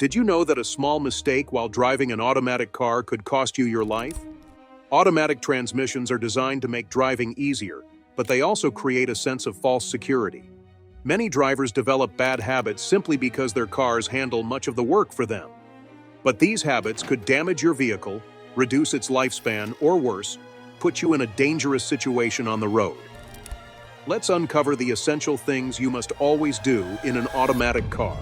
Did you know that a small mistake while driving an automatic car could cost you your life? Automatic transmissions are designed to make driving easier, but they also create a sense of false security. Many drivers develop bad habits simply because their cars handle much of the work for them. But these habits could damage your vehicle, reduce its lifespan, or worse, put you in a dangerous situation on the road. Let's uncover the essential things you must always do in an automatic car.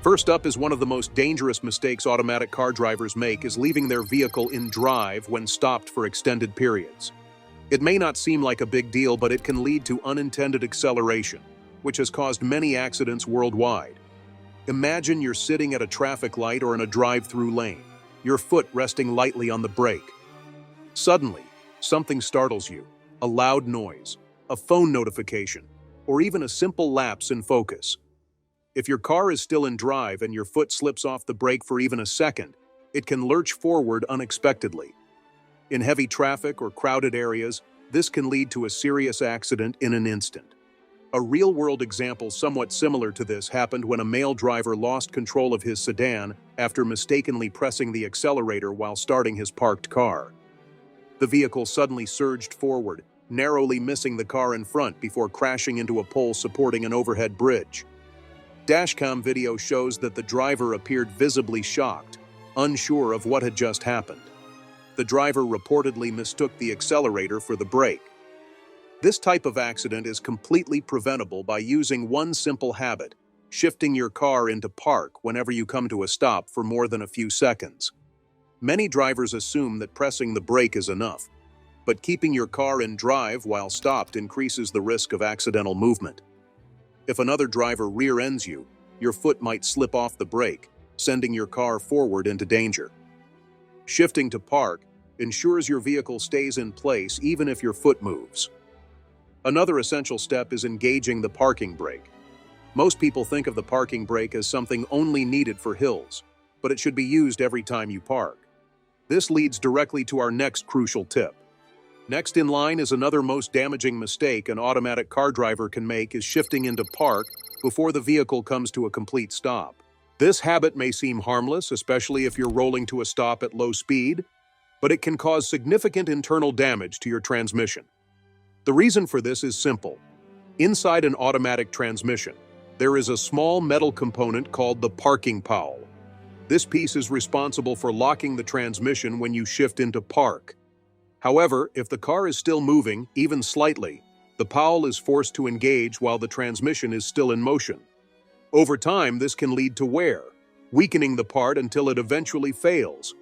First up is one of the most dangerous mistakes automatic car drivers make is leaving their vehicle in drive when stopped for extended periods. It may not seem like a big deal, but it can lead to unintended acceleration, which has caused many accidents worldwide. Imagine you're sitting at a traffic light or in a drive-through lane, your foot resting lightly on the brake. Suddenly, something startles you, a loud noise, a phone notification, or even a simple lapse in focus. If your car is still in drive and your foot slips off the brake for even a second, it can lurch forward unexpectedly. In heavy traffic or crowded areas, this can lead to a serious accident in an instant. A real-world example somewhat similar to this happened when a male driver lost control of his sedan after mistakenly pressing the accelerator while starting his parked car. The vehicle suddenly surged forward, narrowly missing the car in front before crashing into a pole supporting an overhead bridge. Dashcam video shows that the driver appeared visibly shocked, unsure of what had just happened. The driver reportedly mistook the accelerator for the brake. This type of accident is completely preventable by using one simple habit: shifting your car into park whenever you come to a stop for more than a few seconds. Many drivers assume that pressing the brake is enough, but keeping your car in drive while stopped increases the risk of accidental movement. If another driver rear-ends you, your foot might slip off the brake, sending your car forward into danger. Shifting to park ensures your vehicle stays in place even if your foot moves. Another essential step is engaging the parking brake. Most people think of the parking brake as something only needed for hills, but it should be used every time you park. This leads directly to our next crucial tip. Next in line is another most damaging mistake an automatic car driver can make is shifting into park before the vehicle comes to a complete stop. This habit may seem harmless, especially if you're rolling to a stop at low speed, but it can cause significant internal damage to your transmission. The reason for this is simple. Inside an automatic transmission, there is a small metal component called the parking pawel. This piece is responsible for locking the transmission when you shift into park. However, if the car is still moving, even slightly, the pawel is forced to engage while the transmission is still in motion. Over time, this can lead to wear, weakening the part until it eventually fails.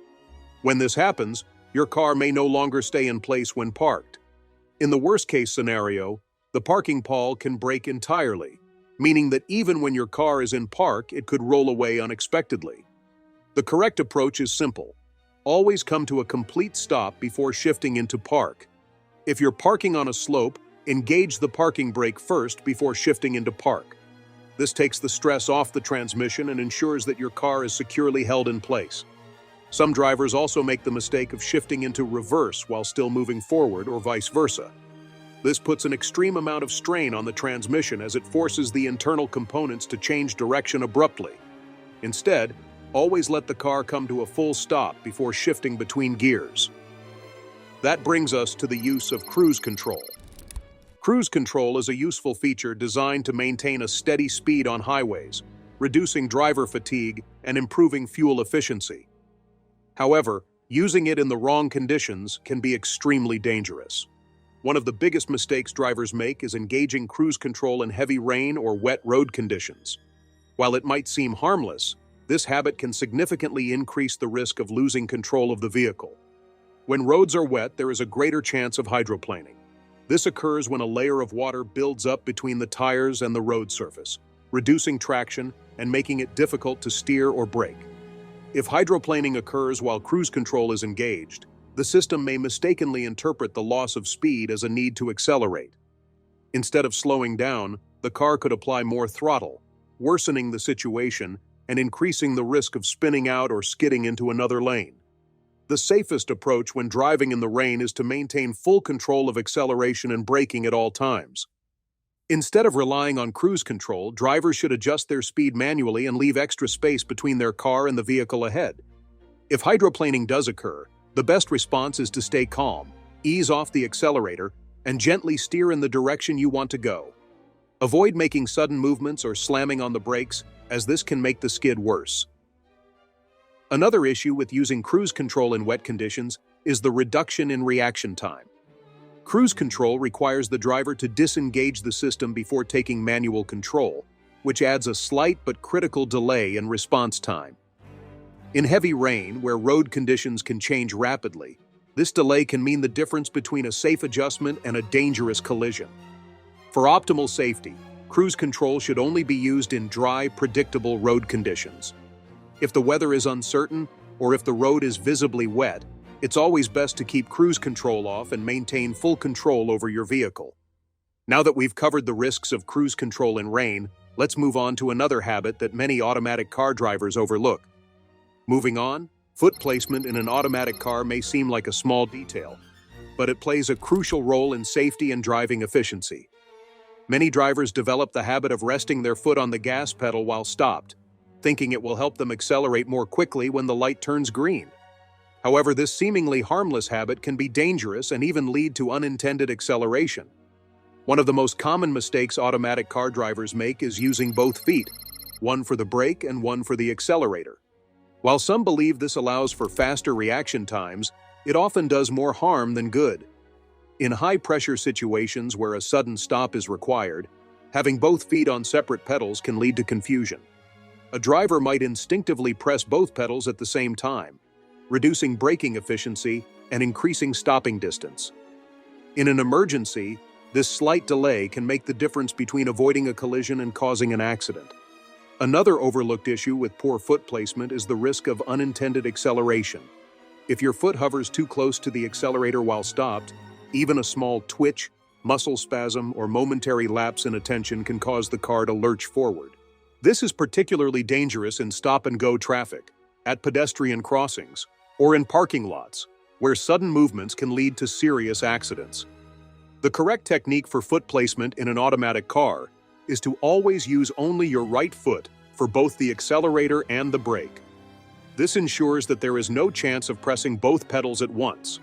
When this happens, your car may no longer stay in place when parked. In the worst-case scenario, the parking pawel can break entirely, meaning that even when your car is in park, it could roll away unexpectedly. The correct approach is simple. Always come to a complete stop before shifting into park. If you're parking on a slope, engage the parking brake first before shifting into park. This takes the stress off the transmission and ensures that your car is securely held in place. Some drivers also make the mistake of shifting into reverse while still moving forward or vice versa. This puts an extreme amount of strain on the transmission as it forces the internal components to change direction abruptly. Instead, always let the car come to a full stop before shifting between gears. That brings us to the use of cruise control. Cruise control is a useful feature designed to maintain a steady speed on highways, reducing driver fatigue and improving fuel efficiency. However, using it in the wrong conditions can be extremely dangerous. One of the biggest mistakes drivers make is engaging cruise control in heavy rain or wet road conditions. While it might seem harmless, this habit can significantly increase the risk of losing control of the vehicle. When roads are wet, there is a greater chance of hydroplaning. This occurs when a layer of water builds up between the tires and the road surface, reducing traction and making it difficult to steer or brake. If hydroplaning occurs while cruise control is engaged, the system may mistakenly interpret the loss of speed as a need to accelerate. Instead of slowing down, the car could apply more throttle, worsening the situation and increasing the risk of spinning out or skidding into another lane. The safest approach when driving in the rain is to maintain full control of acceleration and braking at all times. Instead of relying on cruise control, drivers should adjust their speed manually and leave extra space between their car and the vehicle ahead. If hydroplaning does occur, the best response is to stay calm, ease off the accelerator, and gently steer in the direction you want to go. Avoid making sudden movements or slamming on the brakes, as this can make the skid worse. Another issue with using cruise control in wet conditions is the reduction in reaction time. Cruise control requires the driver to disengage the system before taking manual control, which adds a slight but critical delay in response time. In heavy rain, where road conditions can change rapidly, this delay can mean the difference between a safe adjustment and a dangerous collision. For optimal safety, cruise control should only be used in dry, predictable road conditions. If the weather is uncertain, or if the road is visibly wet, it's always best to keep cruise control off and maintain full control over your vehicle. Now that we've covered the risks of cruise control in rain, let's move on to another habit that many automatic car drivers overlook. Moving on, foot placement in an automatic car may seem like a small detail, but it plays a crucial role in safety and driving efficiency. Many drivers develop the habit of resting their foot on the gas pedal while stopped, thinking it will help them accelerate more quickly when the light turns green. However, this seemingly harmless habit can be dangerous and even lead to unintended acceleration. One of the most common mistakes automatic car drivers make is using both feet, one for the brake and one for the accelerator. While some believe this allows for faster reaction times, it often does more harm than good. In high-pressure situations where a sudden stop is required, having both feet on separate pedals can lead to confusion. A driver might instinctively press both pedals at the same time, reducing braking efficiency and increasing stopping distance. In an emergency, this slight delay can make the difference between avoiding a collision and causing an accident. Another overlooked issue with poor foot placement is the risk of unintended acceleration. If your foot hovers too close to the accelerator while stopped, even a small twitch, muscle spasm, or momentary lapse in attention can cause the car to lurch forward. This is particularly dangerous in stop-and-go traffic, at pedestrian crossings, or in parking lots, where sudden movements can lead to serious accidents. The correct technique for foot placement in an automatic car is to always use only your right foot for both the accelerator and the brake. This ensures that there is no chance of pressing both pedals at once.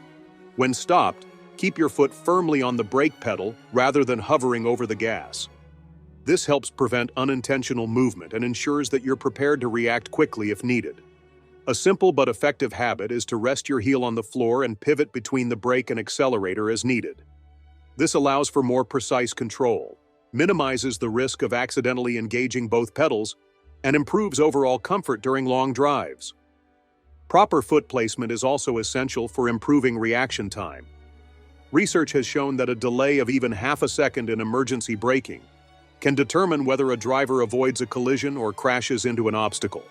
When stopped, keep your foot firmly on the brake pedal rather than hovering over the gas. This helps prevent unintentional movement and ensures that you're prepared to react quickly if needed. A simple but effective habit is to rest your heel on the floor and pivot between the brake and accelerator as needed. This allows for more precise control, minimizes the risk of accidentally engaging both pedals, and improves overall comfort during long drives. Proper foot placement is also essential for improving reaction time. Research has shown that a delay of even half a second in emergency braking can determine whether a driver avoids a collision or crashes into an obstacle.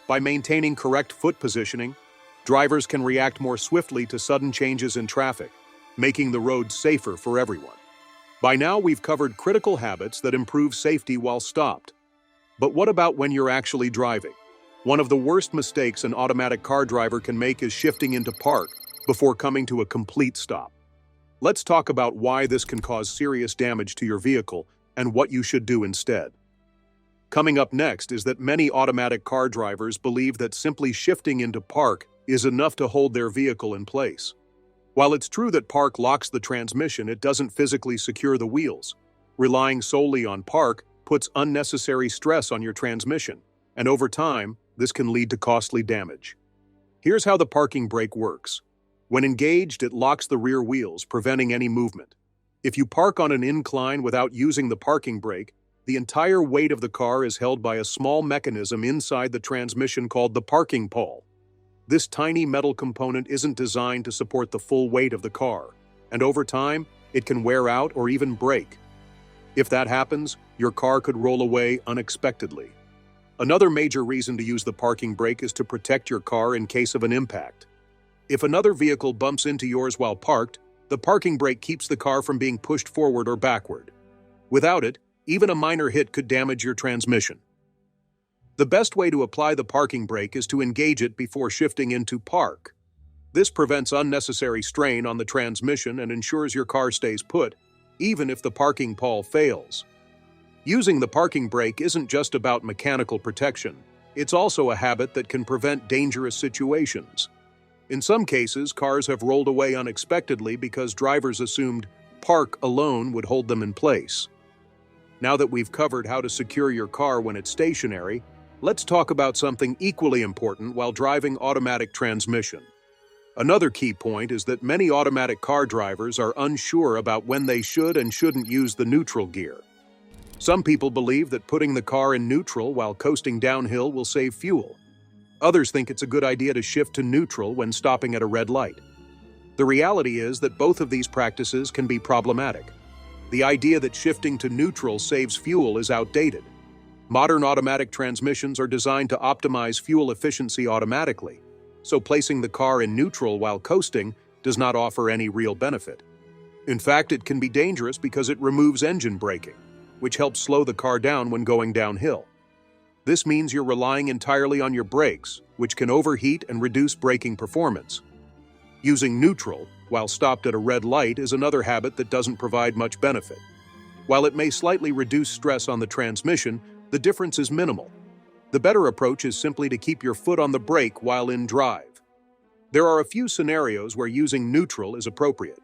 By maintaining correct foot positioning, drivers can react more swiftly to sudden changes in traffic, making the road safer for everyone. By now, we've covered critical habits that improve safety while stopped. But what about when you're actually driving? One of the worst mistakes an automatic car driver can make is shifting into park before coming to a complete stop. Let's talk about why this can cause serious damage to your vehicle and what you should do instead. Coming up next is that many automatic car drivers believe that simply shifting into park is enough to hold their vehicle in place. While it's true that park locks the transmission, it doesn't physically secure the wheels. Relying solely on park puts unnecessary stress on your transmission, and over time, this can lead to costly damage. Here's how the parking brake works. When engaged, it locks the rear wheels, preventing any movement. If you park on an incline without using the parking brake, the entire weight of the car is held by a small mechanism inside the transmission called the parking pole. This tiny metal component isn't designed to support the full weight of the car, and over time, it can wear out or even break. If that happens, your car could roll away unexpectedly. Another major reason to use the parking brake is to protect your car in case of an impact. If another vehicle bumps into yours while parked, the parking brake keeps the car from being pushed forward or backward. Without it, even a minor hit could damage your transmission. The best way to apply the parking brake is to engage it before shifting into park. This prevents unnecessary strain on the transmission and ensures your car stays put, even if the parking pall fails. Using the parking brake isn't just about mechanical protection. It's also a habit that can prevent dangerous situations. In some cases, cars have rolled away unexpectedly because drivers assumed park alone would hold them in place. Now that we've covered how to secure your car when it's stationary, let's talk about something equally important while driving automatic transmission. Another key point is that many automatic car drivers are unsure about when they should and shouldn't use the neutral gear. Some people believe that putting the car in neutral while coasting downhill will save fuel. Others think it's a good idea to shift to neutral when stopping at a red light. The reality is that both of these practices can be problematic. The idea that shifting to neutral saves fuel is outdated. Modern automatic transmissions are designed to optimize fuel efficiency automatically, so placing the car in neutral while coasting does not offer any real benefit. In fact, it can be dangerous because it removes engine braking, which helps slow the car down when going downhill. This means you're relying entirely on your brakes, which can overheat and reduce braking performance. Using neutral while stopped at a red light is another habit that doesn't provide much benefit. While it may slightly reduce stress on the transmission, the difference is minimal. The better approach is simply to keep your foot on the brake while in drive. There are a few scenarios where using neutral is appropriate.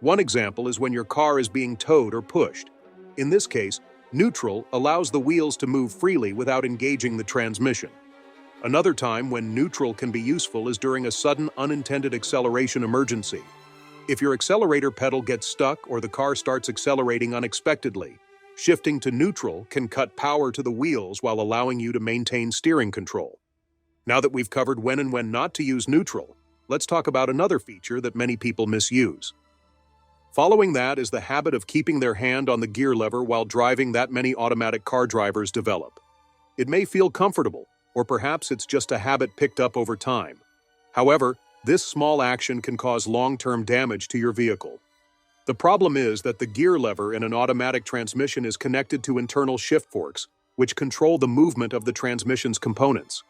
One example is when your car is being towed or pushed. In this case, neutral allows the wheels to move freely without engaging the transmission. Another time when neutral can be useful is during a sudden unintended acceleration emergency. If your accelerator pedal gets stuck or the car starts accelerating unexpectedly, shifting to neutral can cut power to the wheels while allowing you to maintain steering control. Now that we've covered when and when not to use neutral, let's talk about another feature that many people misuse. Following that is the habit of keeping their hand on the gear lever while driving that many automatic car drivers develop. It may feel comfortable, or perhaps it's just a habit picked up over time. However, this small action can cause long-term damage to your vehicle. The problem is that the gear lever in an automatic transmission is connected to internal shift forks, which control the movement of the transmission's components.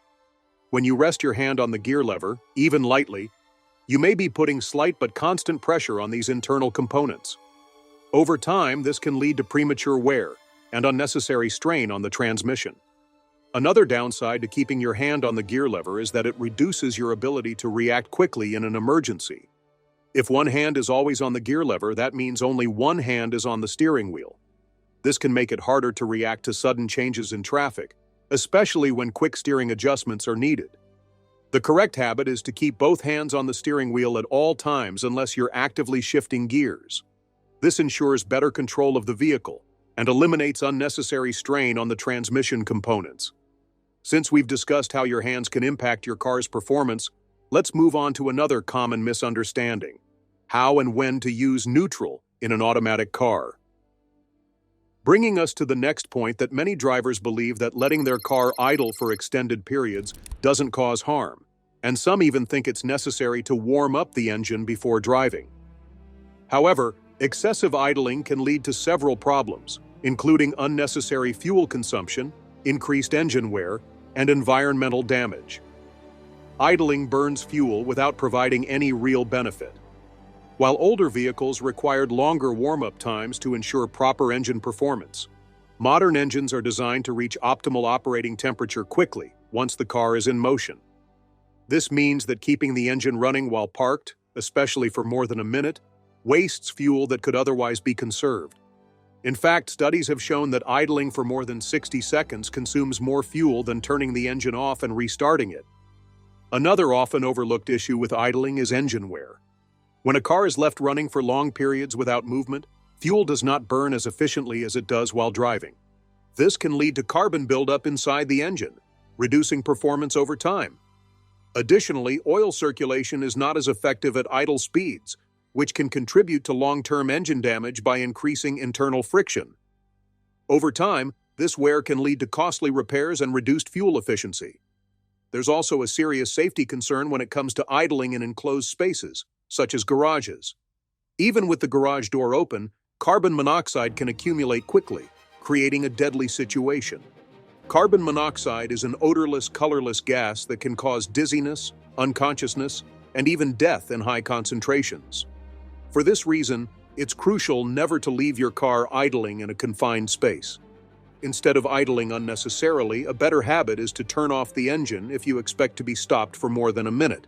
When you rest your hand on the gear lever, even lightly, you may be putting slight but constant pressure on these internal components. Over time, this can lead to premature wear and unnecessary strain on the transmission. Another downside to keeping your hand on the gear lever is that it reduces your ability to react quickly in an emergency. If one hand is always on the gear lever, that means only one hand is on the steering wheel. This can make it harder to react to sudden changes in traffic, especially when quick steering adjustments are needed. The correct habit is to keep both hands on the steering wheel at all times unless you're actively shifting gears. This ensures better control of the vehicle and eliminates unnecessary strain on the transmission components. Since we've discussed how your hands can impact your car's performance, let's move on to another common misunderstanding: how and when to use neutral in an automatic car. Bringing us to the next point, that many drivers believe that letting their car idle for extended periods doesn't cause harm, and some even think it's necessary to warm up the engine before driving. However, excessive idling can lead to several problems, including unnecessary fuel consumption, increased engine wear, and environmental damage. Idling burns fuel without providing any real benefit. While older vehicles required longer warm-up times to ensure proper engine performance, modern engines are designed to reach optimal operating temperature quickly once the car is in motion. This means that keeping the engine running while parked, especially for more than a minute, wastes fuel that could otherwise be conserved. In fact, studies have shown that idling for more than 60 seconds consumes more fuel than turning the engine off and restarting it. Another often overlooked issue with idling is engine wear. When a car is left running for long periods without movement, fuel does not burn as efficiently as it does while driving. This can lead to carbon buildup inside the engine, reducing performance over time. Additionally, oil circulation is not as effective at idle speeds, which can contribute to long-term engine damage by increasing internal friction. Over time, this wear can lead to costly repairs and reduced fuel efficiency. There's also a serious safety concern when it comes to idling in enclosed spaces, such as garages. Even with the garage door open, carbon monoxide can accumulate quickly, creating a deadly situation. Carbon monoxide is an odorless, colorless gas that can cause dizziness, unconsciousness, and even death in high concentrations. For this reason, It's crucial never to leave your car idling in a confined space. Instead of idling unnecessarily, a better habit is to turn off the engine if you expect to be stopped for more than a minute.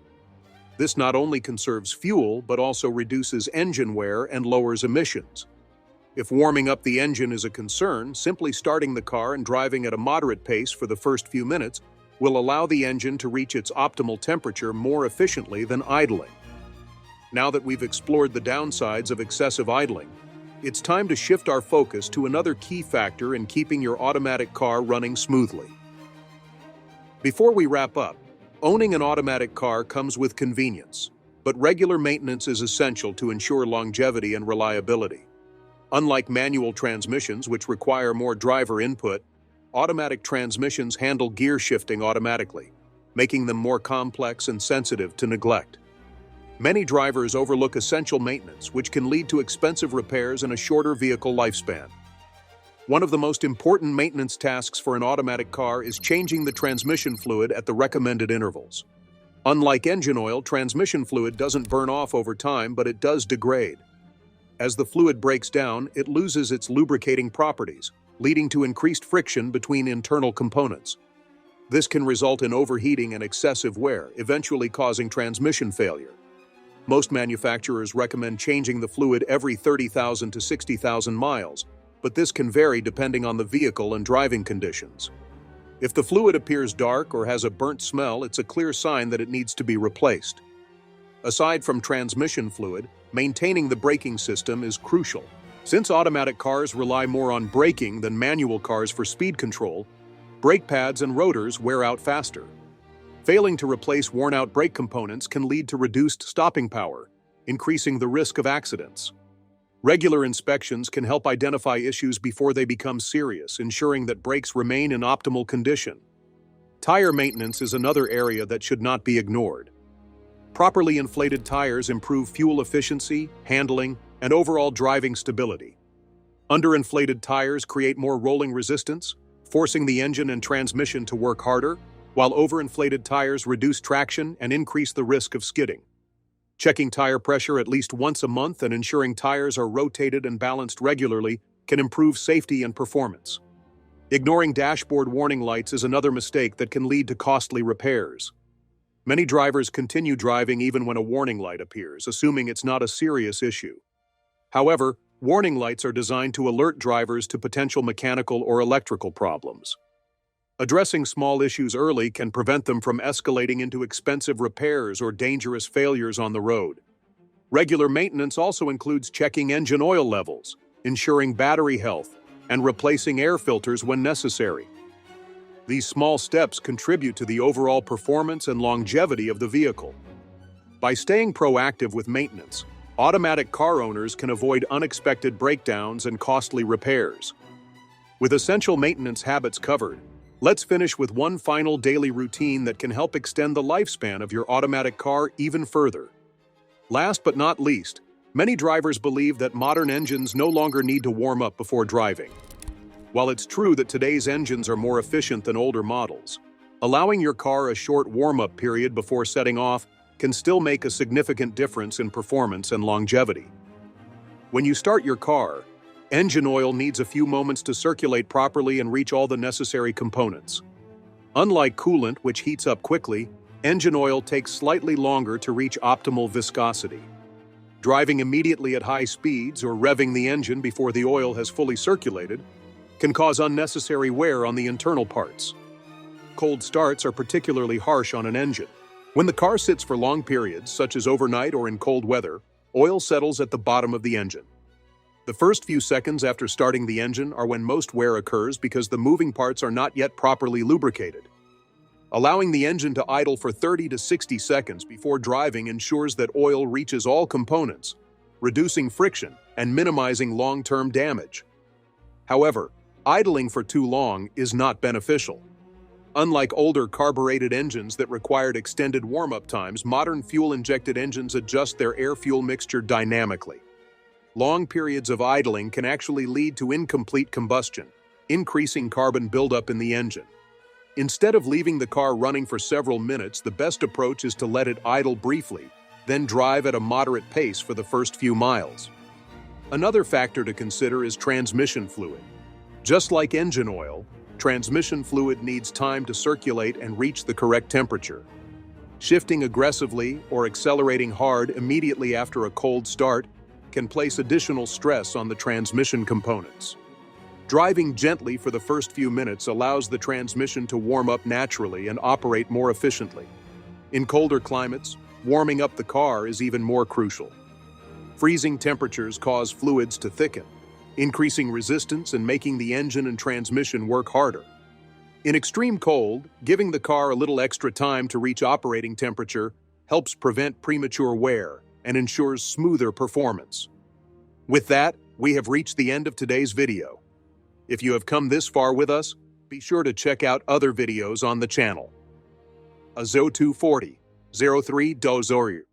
This not only conserves fuel, but also reduces engine wear and lowers emissions. If warming up the engine is a concern, simply starting the car and driving at a moderate pace for the first few minutes will allow the engine to reach its optimal temperature more efficiently than idling. Now that we've explored the downsides of excessive idling, it's time to shift our focus to another key factor in keeping your automatic car running smoothly. Before we wrap up, owning an automatic car comes with convenience, but regular maintenance is essential to ensure longevity and reliability. Unlike manual transmissions, which require more driver input, automatic transmissions handle gear shifting automatically, making them more complex and sensitive to neglect. Many drivers overlook essential maintenance, which can lead to expensive repairs and a shorter vehicle lifespan. One of the most important maintenance tasks for an automatic car is changing the transmission fluid at the recommended intervals. Unlike engine oil, transmission fluid doesn't burn off over time, but it does degrade. As the fluid breaks down, it loses its lubricating properties, leading to increased friction between internal components. This can result in overheating and excessive wear, eventually causing transmission failure. Most manufacturers recommend changing the fluid every 30,000 to 60,000 miles, but this can vary depending on the vehicle and driving conditions. If the fluid appears dark or has a burnt smell, it's a clear sign that it needs to be replaced. Aside from transmission fluid, maintaining the braking system is crucial. Since automatic cars rely more on braking than manual cars for speed control, brake pads and rotors wear out faster. Failing to replace worn-out brake components can lead to reduced stopping power, increasing the risk of accidents. Regular inspections can help identify issues before they become serious, ensuring that brakes remain in optimal condition. Tire maintenance is another area that should not be ignored. Properly inflated tires improve fuel efficiency, handling, and overall driving stability. Underinflated tires create more rolling resistance, forcing the engine and transmission to work harder, while overinflated tires reduce traction and increase the risk of skidding. Checking tire pressure at least once a month and ensuring tires are rotated and balanced regularly can improve safety and performance. Ignoring dashboard warning lights is another mistake that can lead to costly repairs. Many drivers continue driving even when a warning light appears, assuming it's not a serious issue. However, warning lights are designed to alert drivers to potential mechanical or electrical problems. Addressing small issues early can prevent them from escalating into expensive repairs or dangerous failures on the road. Regular maintenance also includes checking engine oil levels, ensuring battery health, and replacing air filters when necessary. These small steps contribute to the overall performance and longevity of the vehicle. By staying proactive with maintenance, automatic car owners can avoid unexpected breakdowns and costly repairs. With essential maintenance habits covered, let's finish with one final daily routine that can help extend the lifespan of your automatic car even further. Last but not least, many drivers believe that modern engines no longer need to warm up before driving. While it's true that today's engines are more efficient than older models, allowing your car a short warm-up period before setting off can still make a significant difference in performance and longevity. When you start your car, engine oil needs a few moments to circulate properly and reach all the necessary components. Unlike coolant, which heats up quickly, engine oil takes slightly longer to reach optimal viscosity. Driving immediately at high speeds or revving the engine before the oil has fully circulated can cause unnecessary wear on the internal parts. Cold starts are particularly harsh on an engine. When the car sits for long periods, such as overnight or in cold weather, oil settles at the bottom of the engine. The first few seconds after starting the engine are when most wear occurs because the moving parts are not yet properly lubricated. Allowing the engine to idle for 30 to 60 seconds before driving ensures that oil reaches all components, reducing friction and minimizing long-term damage. However, idling for too long is not beneficial. Unlike older carbureted engines that required extended warm-up times, modern fuel-injected engines adjust their air-fuel mixture dynamically. Long periods of idling can actually lead to incomplete combustion, increasing carbon buildup in the engine. Instead of leaving the car running for several minutes, the best approach is to let it idle briefly, then drive at a moderate pace for the first few miles. Another factor to consider is transmission fluid. Just like engine oil, transmission fluid needs time to circulate and reach the correct temperature. Shifting aggressively or accelerating hard immediately after a cold start can place additional stress on the transmission components. Driving gently for the first few minutes allows the transmission to warm up naturally and operate more efficiently. In colder climates, warming up the car is even more crucial. Freezing temperatures cause fluids to thicken, increasing resistance and making the engine and transmission work harder. In extreme cold, giving the car a little extra time to reach operating temperature helps prevent premature wear and ensures smoother performance. With that, we have reached the end of today's video. If you have come this far with us, be sure to check out other videos on the channel. Azo 240 03 Dozoru